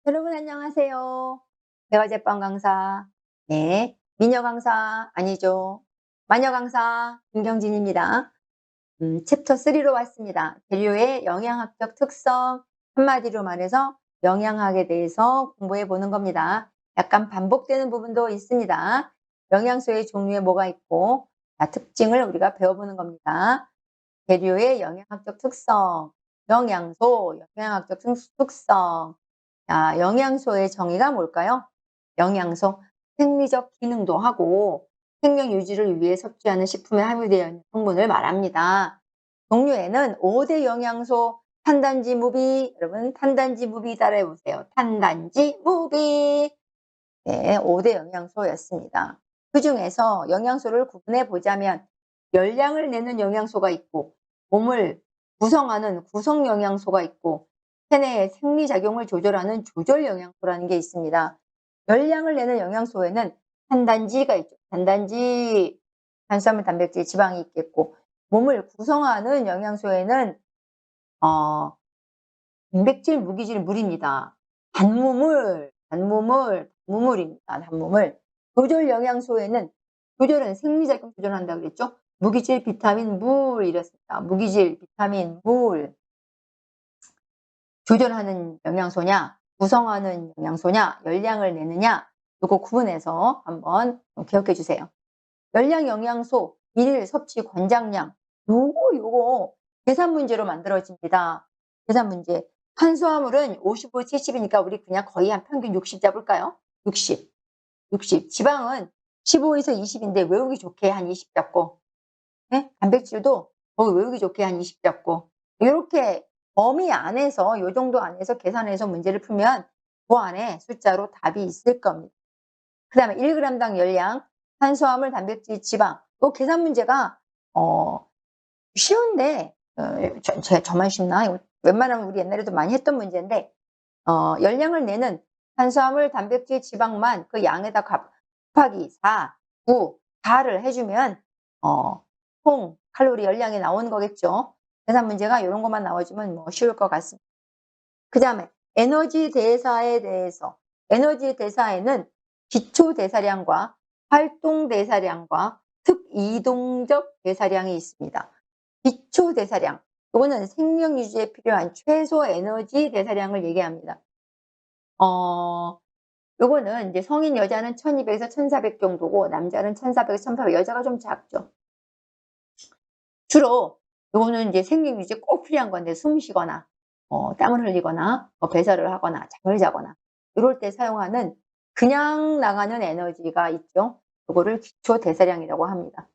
여러분 안녕하세요. 대화제빵 강사, 네, 미녀 강사 아니죠. 마녀 강사 김경진입니다. 챕터 3로 왔습니다. 재료의 영양학적 특성, 한마디로 말해서 영양학에 대해서 공부해 보는 겁니다. 약간 반복되는 부분도 있습니다. 영양소의 종류에 뭐가 있고, 특징을 우리가 배워보는 겁니다. 재료의 영양학적 특성, 영양소, 영양학적 특성. 자, 영양소의 정의가 뭘까요? 영양소, 생리적 기능도 하고 생명 유지를 위해 섭취하는 식품에 함유되어 있는 성분을 말합니다. 종류에는 5대 영양소, 탄단지 무비, 여러분 탄단지 무비 따라해 보세요. 탄단지 무비. 네, 5대 영양소였습니다. 그 중에서 영양소를 구분해 보자면 열량을 내는 영양소가 있고 몸을 구성하는 구성 영양소가 있고 체내의 생리작용을 조절하는 조절 영양소라는 게 있습니다. 열량을 내는 영양소에는 탄단지가 있죠. 탄단지, 탄수화물, 단백질, 지방이 있겠고 몸을 구성하는 영양소에는 단백질, 무기질, 물입니다. 단무물입니다. 단무물. 조절 영양소에는 조절은 생리작용 조절한다고 그랬죠. 무기질, 비타민, 물 이랬습니다. 무기질, 비타민, 물. 조절하는 영양소냐, 구성하는 영양소냐, 열량을 내느냐, 요거 구분해서 한번 기억해 주세요. 열량 영양소, 일 섭취 권장량, 요거 계산 문제로 만들어집니다. 계산 문제. 탄수화물은 55, 70이니까 우리 그냥 거의 한 평균 60 잡을까요? 60. 지방은 15에서 20인데 외우기 좋게 한 20 잡고, 네? 단백질도 외우기 좋게 한 20 잡고, 이렇게 범위 안에서, 요 정도 안에서 계산해서 문제를 풀면 그 안에 숫자로 답이 있을 겁니다. 그 다음에 1g당 열량, 탄수화물, 단백질, 지방. 요 계산 문제가, 쉬운데, 저만 쉽나? 이거 웬만하면 우리 옛날에도 많이 했던 문제인데, 열량을 내는 탄수화물, 단백질, 지방만 그 양에다 곱하기 4, 9, 4를 해주면, 총 칼로리 열량이 나오는 거겠죠. 계산 문제가 이런 것만 나와주면 뭐 쉬울 것 같습니다. 그 다음에 에너지 대사에 대해서, 에너지 대사에는 기초 대사량과 활동 대사량과 특이동적 대사량이 있습니다. 기초 대사량, 이거는 생명 유지에 필요한 최소 에너지 대사량을 얘기합니다. 요거는 이제 성인 여자는 1200에서 1400 정도고 남자는 1400에서 1800, 여자가 좀 작죠. 주로 요거는 이제 생명 유지에 꼭 필요한 건데 숨 쉬거나 땀을 흘리거나 배설을 하거나 잠을 자거나 이럴 때 사용하는 그냥 나가는 에너지가 있죠. 요거를 기초 대사량이라고 합니다.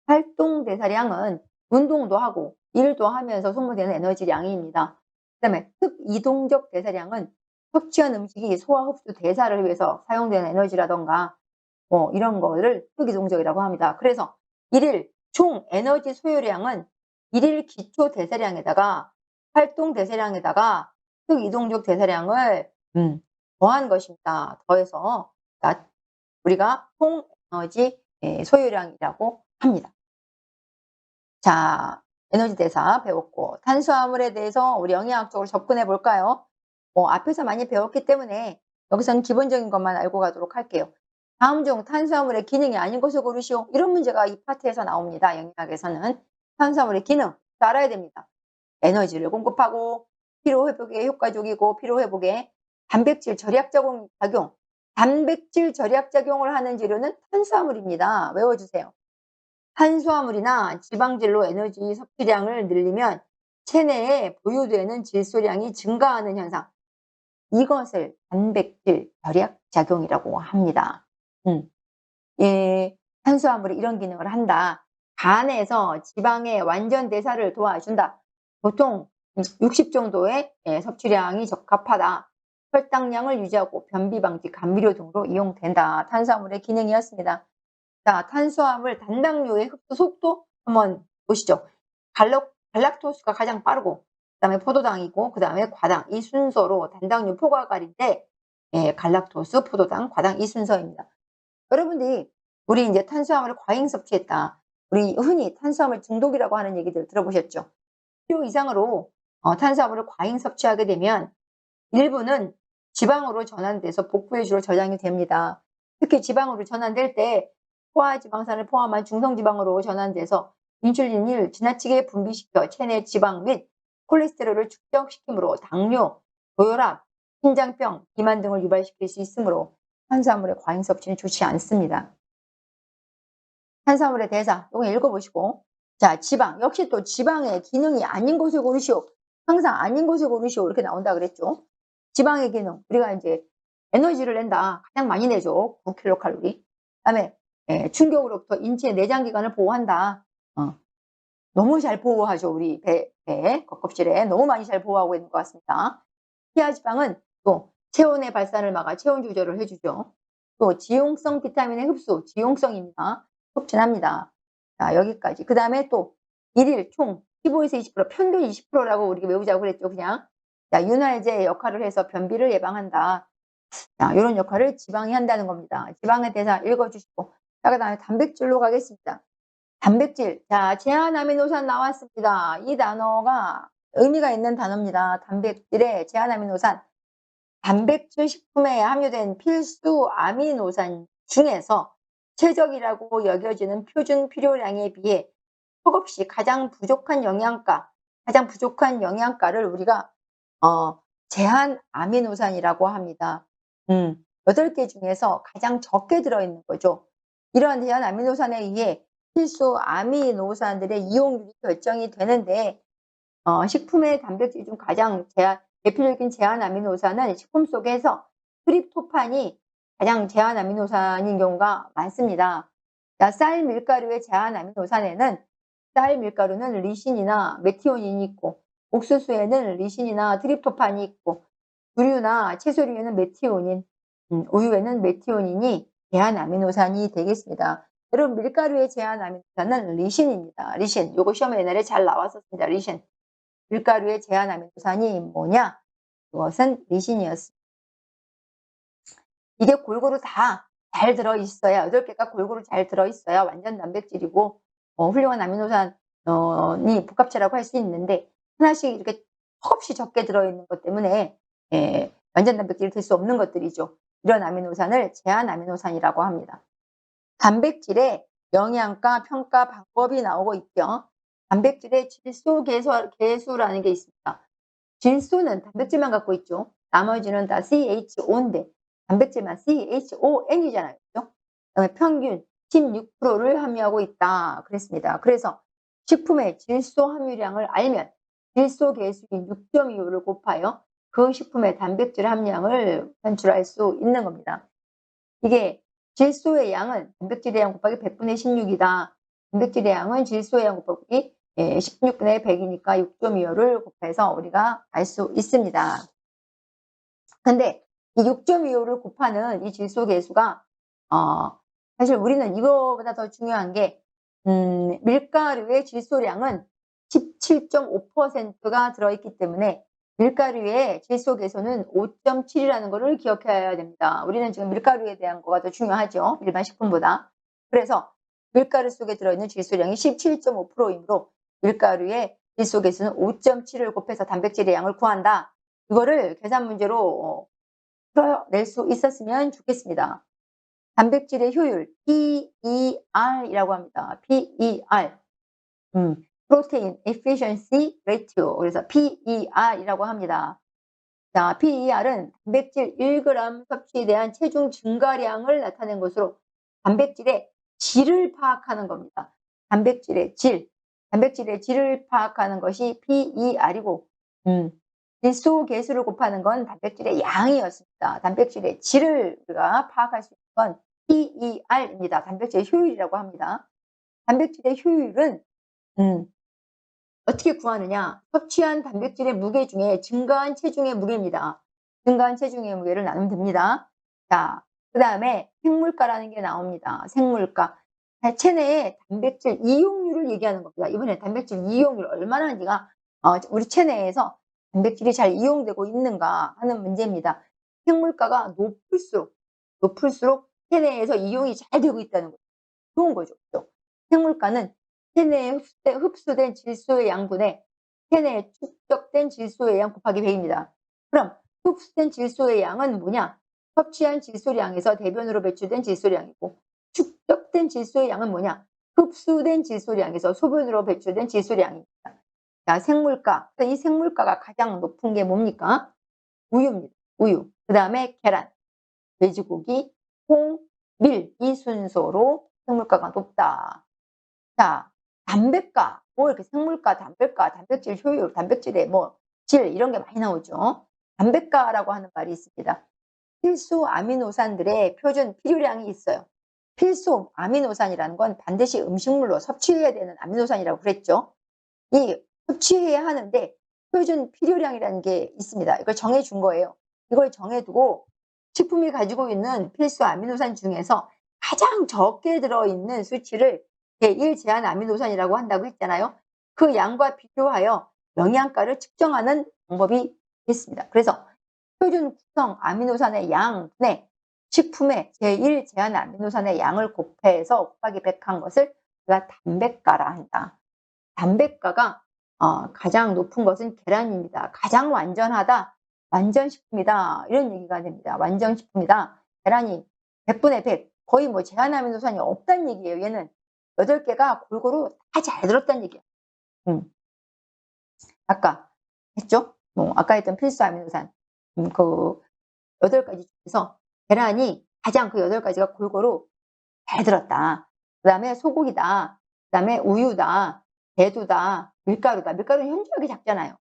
활동 대사량은 운동도 하고 일도 하면서 소모되는 에너지량입니다. 그다음에 특이동적 대사량은 섭취한 음식이 소화, 흡수, 대사를 위해서 사용되는 에너지라던가 이런 거를 특이동적이라고 합니다. 그래서 일일 총 에너지 소요량은 일일 기초 대사량에다가 활동 대사량에다가 특이동적 대사량을 더한 것입니다. 더해서 우리가 총 에너지 소요량이라고 합니다. 자, 에너지 대사 배웠고 탄수화물에 대해서 우리 영양학적으로 접근해 볼까요? 앞에서 많이 배웠기 때문에 여기서는 기본적인 것만 알고 가도록 할게요. 다음 중 탄수화물의 기능이 아닌 것을 고르시오. 이런 문제가 이 파트에서 나옵니다. 영양학에서는 탄수화물의 기능 알아야 됩니다. 에너지를 공급하고 피로회복에 효과적이고 피로회복에 단백질 절약작용, 단백질 절약작용을 하는 재료는 탄수화물입니다. 외워주세요. 탄수화물이나 지방질로 에너지 섭취량을 늘리면 체내에 보유되는 질소량이 증가하는 현상. 이것을 단백질 절약작용이라고 합니다. 예, 탄수화물이 이런 기능을 한다. 간에서 지방의 완전 대사를 도와준다. 보통 60 정도의 섭취량이 적합하다. 혈당량을 유지하고 변비 방지, 감미료 등으로 이용된다. 탄수화물의 기능이었습니다. 자, 탄수화물 단당류의 흡수 속도 한번 보시죠. 갈락토스가 가장 빠르고 그다음에 포도당이고 그다음에 과당, 이 순서로 단당류 포괄가리인데 갈락토스, 포도당, 과당 이 순서입니다. 여러분들이 우리 이제 탄수화물을 과잉 섭취했다. 우리 흔히 탄수화물 중독이라고 하는 얘기들 들어보셨죠? 필요 이상으로 탄수화물을 과잉 섭취하게 되면 일부는 지방으로 전환돼서 복부의 주로 저장이 됩니다. 특히 지방으로 전환될 때 포화지방산을 포함한 중성지방으로 전환돼서 인슐린을 지나치게 분비시켜 체내 지방 및 콜레스테롤을 축적시키므로 당뇨, 고혈압, 심장병, 비만 등을 유발시킬 수 있으므로 탄수화물의 과잉 섭취는 좋지 않습니다. 탄수화물의 대사, 이거 읽어보시고. 자, 지방. 역시 또 지방의 기능이 아닌 것을 고르시오. 항상 아닌 것을 고르시오. 이렇게 나온다 그랬죠. 지방의 기능. 우리가 이제 에너지를 낸다. 가장 많이 내죠. 9kcal. 그다음에 충격으로부터 인체의 내장기관을 보호한다. 너무 잘 보호하죠. 우리 배 겉껍질에 너무 많이 잘 보호하고 있는 것 같습니다. 피하지방은 또 체온의 발산을 막아 체온 조절을 해주죠. 또 지용성 비타민의 흡수, 지용성입니다. 흡진합니다. 자, 여기까지. 그 다음에 또 일일 총 15에서 20%, 평균 20%라고 우리가 외우자고 그랬죠. 그냥. 자, 윤활제의 역할을 해서 변비를 예방한다. 자, 이런 역할을 지방이 한다는 겁니다. 지방의 대사 읽어주시고. 자, 그 다음에 단백질로 가겠습니다. 단백질. 자, 제한아미노산 나왔습니다. 이 단어가 의미가 있는 단어입니다. 단백질의 제한아미노산. 단백질 식품에 함유된 필수 아미노산 중에서 최적이라고 여겨지는 표준 필요량에 비해 턱없이 가장 부족한 영양가를 우리가 제한 아미노산이라고 합니다. 8개 중에서 가장 적게 들어있는 거죠. 이러한 제한 아미노산에 의해 필수 아미노산들의 이용률이 결정이 되는데 식품의 단백질 중 가장 대표적인 제한 아미노산은 식품 속에서 트립토판이 가장 제한 아미노산인 경우가 많습니다. 자, 쌀 밀가루의 제한 아미노산에는 쌀 밀가루는 리신이나 메티오닌이 있고 옥수수에는 리신이나 트립토판이 있고 두류나 채소류에는 메티오닌, 우유에는 메티오닌이 제한 아미노산이 되겠습니다. 여러분 밀가루의 제한 아미노산은 리신입니다. 리신. 요거 시험에 옛날에 잘 나왔었습니다. 리신. 밀가루의 제한 아미노산이 뭐냐? 그것은 리신이었습니다. 이게 골고루 다 잘 들어있어야 8개가 골고루 잘 들어있어야 완전 단백질이고 훌륭한 아미노산이 복합체라고 할 수 있는데 하나씩 이렇게 턱없이 적게 들어있는 것 때문에 완전 단백질이 될 수 없는 것들이죠. 이런 아미노산을 제한 아미노산이라고 합니다. 단백질의 영양가 평가 방법이 나오고 있죠. 단백질의 질소 계수라는 게 있습니다. 질소는 단백질만 갖고 있죠. 나머지는 다 CHO인데 단백질만 CHON이잖아요. 그렇죠? 그다음에 평균 16%를 함유하고 있다 그랬습니다. 그래서 식품의 질소 함유량을 알면 질소 계수인 6.25를 곱하여 그 식품의 단백질 함량을 산출할 수 있는 겁니다. 이게 질소의 양은 단백질의 양 곱하기 100분의 16이다. 단백질의 양은 질소의 양 곱하기 16분의 100이니까 6.25를 곱해서 우리가 알 수 있습니다. 근데 이 6.25를 곱하는 이 질소 계수가 사실 우리는 이거보다 더 중요한 게 밀가루의 질소량은 17.5%가 들어있기 때문에 밀가루의 질소 계수는 5.7이라는 것을 기억해야 됩니다. 우리는 지금 밀가루에 대한 거가 더 중요하죠. 일반 식품보다. 그래서 밀가루 속에 들어있는 질소량이 17.5%이므로 밀가루의 질소 계수는 5.7을 곱해서 단백질의 양을 구한다. 이거를 계산 문제로 풀어낼 수 있었으면 좋겠습니다. 단백질의 효율 PER이라고 합니다. PER. Protein Efficiency Ratio. 그래서 PER이라고 합니다. 자, PER은 단백질 1g 섭취에 대한 체중 증가량을 나타낸 것으로 단백질의 질을 파악하는 겁니다. 단백질의 질을 파악하는 것이 PER이고 질소 계수를 곱하는 건 단백질의 양이었습니다. 단백질의 질을 우리가 파악할 수 있는 건 PER입니다. 단백질의 효율이라고 합니다. 단백질의 효율은 어떻게 구하느냐? 섭취한 단백질의 무게 중에 증가한 체중의 무게입니다. 증가한 체중의 무게를 나누면 됩니다. 자, 그 다음에 생물가라는 게 나옵니다. 생물가. 체내의 단백질 이용률을 얘기하는 겁니다. 이번에 단백질 이용률 얼마나 하는지가 우리 체내에서 단백질이 잘 이용되고 있는가 하는 문제입니다. 생물가가 높을수록 체내에서 이용이 잘 되고 있다는 거죠. 좋은 거죠. 그렇죠? 생물가는 체내에 흡수된 질소의 양분에 체내에 축적된 질소의 양 곱하기 100입니다. 그럼 흡수된 질소의 양은 뭐냐? 섭취한 질소량에서 대변으로 배출된 질소량이고, 축적된 질소의 양은 뭐냐? 흡수된 질소량에서 소변으로 배출된 질소량입니다. 자, 생물가. 이 생물가가 가장 높은 게 뭡니까? 우유입니다. 우유. 그 다음에 계란, 돼지고기, 콩, 밀. 이 순서로 생물가가 높다. 자, 담배가. 뭐 이렇게 생물가, 담배가, 단백질 효율, 단백질의 뭐 질 이런 게 많이 나오죠. 담배가라고 하는 말이 있습니다. 필수 아미노산들의 표준 필요량이 있어요. 필수 아미노산이라는 건 반드시 음식물로 섭취해야 되는 아미노산이라고 그랬죠. 이 섭취해야 하는데 표준 필요량이라는 게 있습니다. 이걸 정해준 거예요. 이걸 정해두고 식품이 가지고 있는 필수 아미노산 중에서 가장 적게 들어있는 수치를 제1 제한 아미노산이라고 한다고 했잖아요. 그 양과 비교하여 영양가를 측정하는 방법이 있습니다. 그래서 표준 구성 아미노산의 양분의 식품의 제1 제한 아미노산의 양을 곱해서 곱하기 100한 것을 우리가 담백가라 한다. 담백가가 가장 높은 것은 계란입니다. 가장 완전하다. 완전식품이다. 이런 얘기가 됩니다. 완전식품이다. 계란이 100분의 100. 거의 뭐 제한 아미노산이 없다는 얘기예요. 얘는 8개가 골고루 다 잘 들었다는 얘기야. 아까 했죠? 뭐 아까 했던 필수 아미노산. 그 8가지 중에서 계란이 가장 그 8가지가 골고루 잘 들었다. 그 다음에 소고기다. 그 다음에 우유다. 대두다. 밀가루다. 밀가루는 현저하게 작잖아요.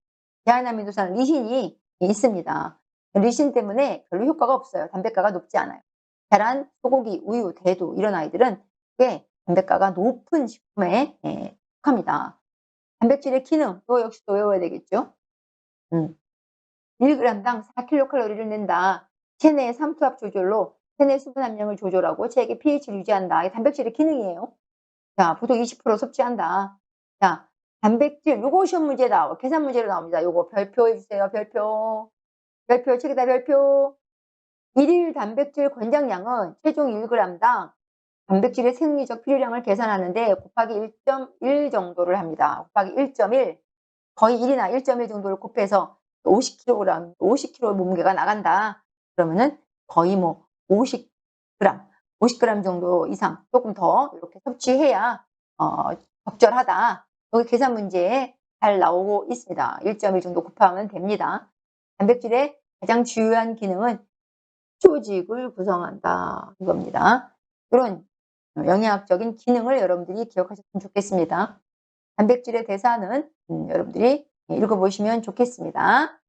제한아미노산 리신이 있습니다. 리신 때문에 별로 효과가 없어요. 담백가가 높지 않아요. 계란, 소고기, 우유, 대두 이런 아이들은 꽤 담백가가 높은 식품에 속합니다. 단백질의 기능, 이거 역시 또 외워야 되겠죠. 1g당 4kcal를 낸다. 체내 삼투압 조절로 체내 수분 함량을 조절하고 체액의 pH를 유지한다. 이게 단백질의 기능이에요. 자, 보통 20% 섭취한다. 자, 단백질, 요거 시험 문제다. 계산 문제로 나옵니다. 요거 별표 해주세요. 별표. 별표, 책에다 별표. 1일 단백질 권장량은 최종 1g당 단백질의 생리적 필요량을 계산하는데 곱하기 1.1 정도를 합니다. 곱하기 1.1. 거의 1이나 1.1 정도를 곱해서 50kg, 50kg 몸무게가 나간다. 그러면은 거의 뭐 50g, 50g 정도 이상 조금 더 이렇게 섭취해야 적절하다. 여기 계산 문제에 잘 나오고 있습니다. 1.1 정도 곱하면 됩니다. 단백질의 가장 주요한 기능은 조직을 구성한다. 이겁니다. 이런 영양학적인 기능을 여러분들이 기억하셨으면 좋겠습니다. 단백질의 대사는 여러분들이 읽어보시면 좋겠습니다.